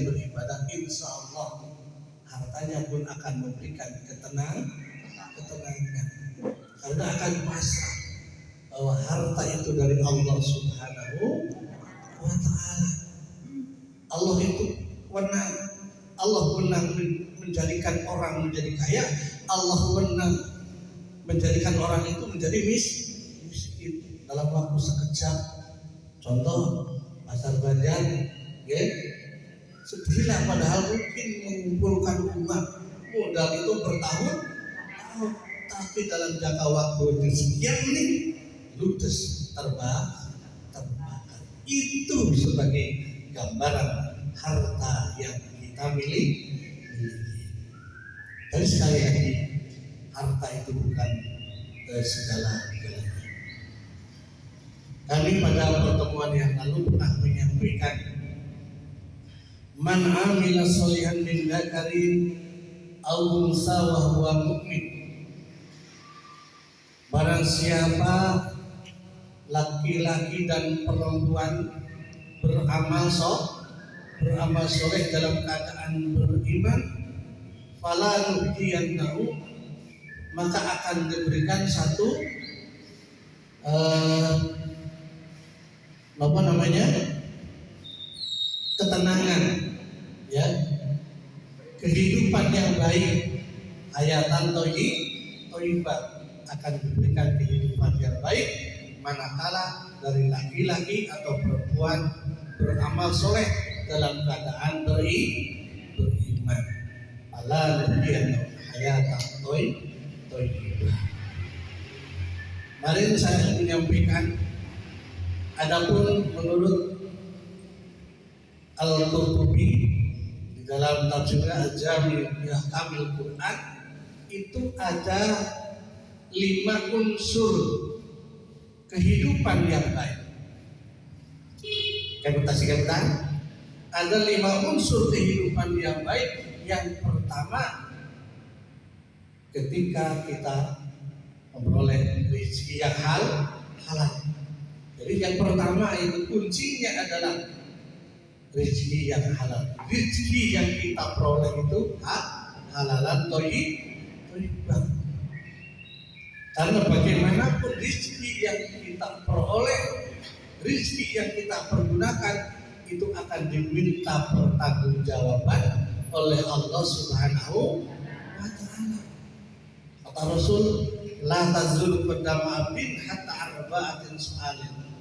beribadah, insya Allah hartanya pun akan memberikan ketenangan, karena akan pasrah bahwa harta itu dari Allah Subhanahu wa Ta'ala. Allah itu wenang, Allah wenang menjadikan orang menjadi kaya, Allah wenang menjadikan orang itu menjadi miskin dalam waktu sekejap. Contoh pasar Banjar, ya, sebulan padahal mungkin mengumpulkan uang modal itu bertahun-tahun, tapi dalam jangka waktu sekian menit ludes terbakar. Itu sebagai gambaran harta yang kita miliki. Dan sekali lagi, harta itu bukan segala-galanya. Kami pada pertemuan yang lalu pernah menyampaikan, man amila sholihan min dzakarin aw unsa wa huwa mu'min. Barang siapa laki-laki dan perempuan beramal soleh dalam keadaan beriman, fala nuhdiyannahu, maka akan diberikan satu ketenangan, ya, kehidupan yang baik, hayatan thayyibah, akan diberikan kehidupan yang baik manakala dari laki-laki atau perempuan beramal soleh dalam keadaan beriman. Allah nuhdiyannahu hayatan thayyibah. Mari saya menyampaikan, adapun menurut Al-Qurtubi di dalam tafsirnya Al-Jami' li Ahkamil Quran, itu ada 5 unsur kehidupan yang baik. Kemudian ada 5 unsur kehidupan yang baik. Yang pertama, ketika kita memperoleh rezeki yang halal. Jadi yang pertama itu kuncinya adalah rezeki yang halal. Rezeki yang kita peroleh itu halalan thayyibah. Karena bagaimanapun rezeki yang kita peroleh, rezeki yang kita pergunakan itu akan diminta pertanggungjawaban oleh Allah Subhanahu wa Ta'ala. Kata Rasul, la tazul qadama abdin hatta arba'atin su'alin.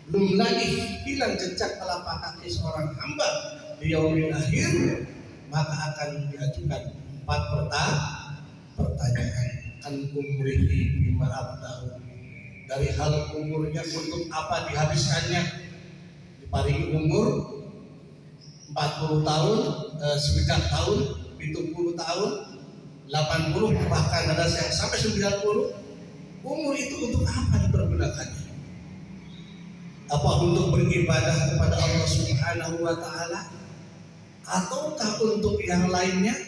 Belum lagi hilang jejak telapak kaki seorang hamba di yaumil akhir, maka akan diajukan 4 pertanyaan. An umrihi bima abdahu, dari hal umurnya untuk apa dihabiskannya. Diparingi umur 40 tahun, 9 tahun, 70 tahun, 80, bahkan ada yang sampai 90. Umur itu untuk apa dipergunakannya? Apa untuk beribadah kepada Allah Subhanahu wa Ta'ala, ataukah untuk yang lainnya,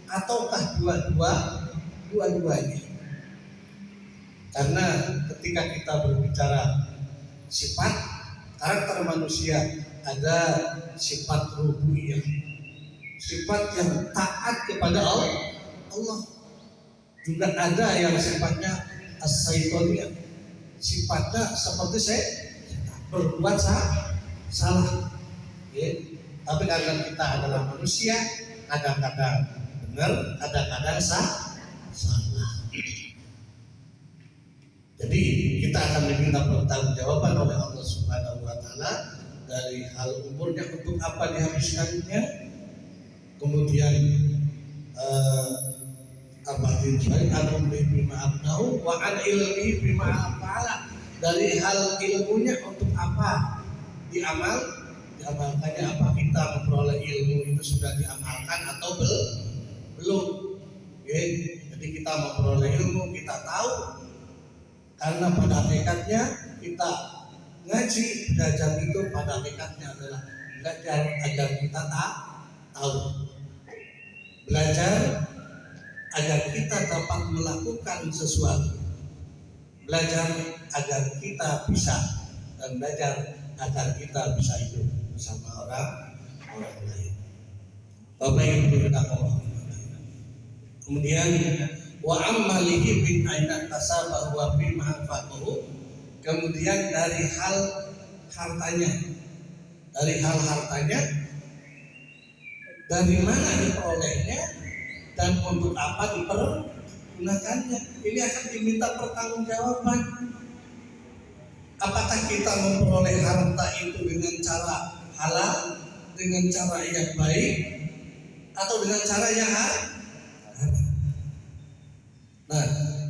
ataukah dua-duanya? Karena ketika kita berbicara sifat karakter manusia, ada sifat rububiyah, sifat yang taat kepada Allah. Juga ada yang sifatnya as-saitoniyah, sifatnya seperti saya berbuat salah, ya. Tapi karena kita adalah manusia, kadang-kadang benar, kadang-kadang salah. Jadi kita akan diminta pertanggungjawaban oleh Allah Subhanahu wa Ta'ala dari hal umurnya, untuk apa dihabiskannya, kemudian wa an ilmihi bima afala, dari hal ilmunya untuk apa diamalkannya, apa kita memperoleh ilmu itu sudah diamalkan atau belum. Jadi kita memperoleh ilmu, kita tahu, karena pada hakikatnya kita ngaji, belajar itu pada hakikatnya adalah belajar agar kita tahu, belajar agar kita dapat melakukan sesuatu, belajar agar kita bisa, dan belajar agar kita bisa hidup bersama orang orang lain. Bapak Ibu Allah. Kemudian wa ammalihi bin aina tasabahu wa fi ma'afaqahu. Kemudian dari hal hartanya, dari mana diperolehnya dan untuk apa dipergunakannya. Ini akan diminta pertanggungjawaban. Apakah kita memperoleh harta itu dengan cara halal, dengan cara yang baik, atau dengan cara yang haram? Nah,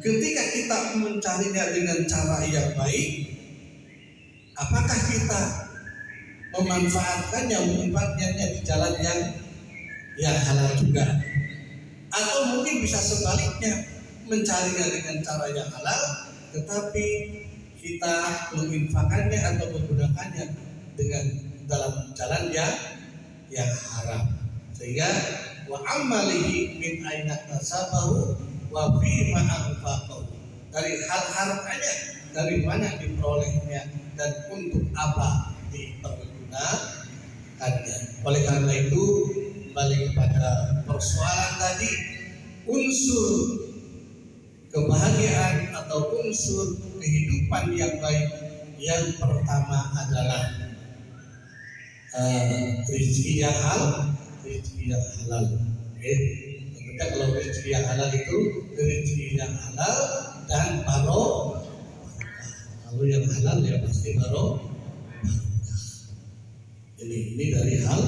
ketika kita mencarinya dengan cara yang baik, apakah kita memanfaatkannya di jalan yang halal juga? Atau mungkin bisa sebaliknya, mencarinya dengan cara yang halal, tetapi kita menginfakannya atau menggunakannya dengan dalam jalan yang haram. Sehingga wa amalihi min aina tasabahu wa fi ma anfaqahu. Dari hal hartanya, dari mana diperolehnya dan untuk apa dipergunakannya. Oleh karena itu, kembali kepada persoalan tadi, unsur kebahagiaan atau unsur kehidupan yang baik yang pertama adalah rezeki yang halal. Tentunya kalau rezeki yang halal itu rezeki yang halal dan barokah. Kalau yang halal ya pasti barokah. Jadi ini dari hal